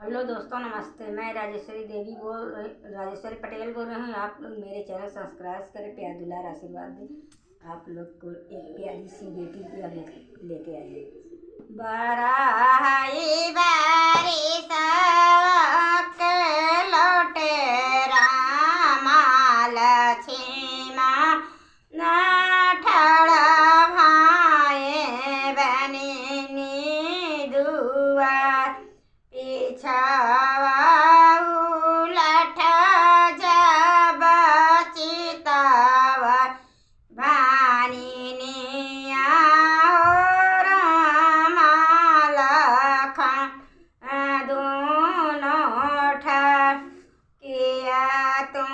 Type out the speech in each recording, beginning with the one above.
Hello दोस्तों, नमस्ते। मैं राजेश्वरी पटेल बोल रही हूँ। आप लोग मेरे चैनल सब्सक्राइब करें, प्यार दुलार आशीर्वाद दें। आप लोग को एक प्यारी सी बेटी लेके आई है। बराई बारिश लौटे रामा लक्ष्मा नाठड़ भाए बनी दुआर पिछावा उलट जब चितावा भानिनिया रामा लखन दोनों ठर किया तुम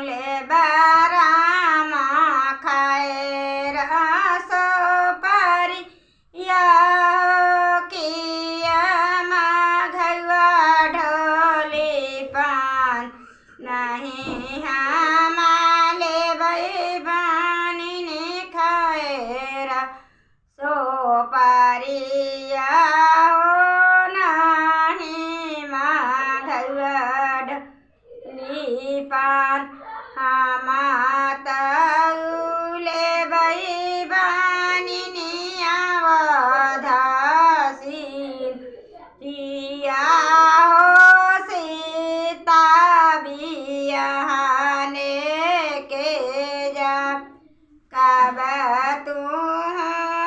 ले रामा खैर सो परिया नहीं हमारे बैबानी ने खैरा सो परिया हो नहीं माधवड लीपान हमाता उले बैबानी ने आवधासीन दिया कब तू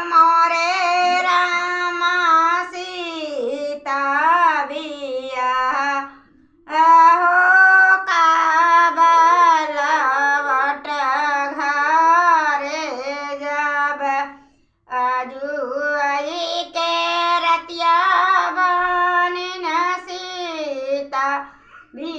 मोरे रामा सीता बिया हो कब लवट घरे जब अजुई के रतिया बन सीता भी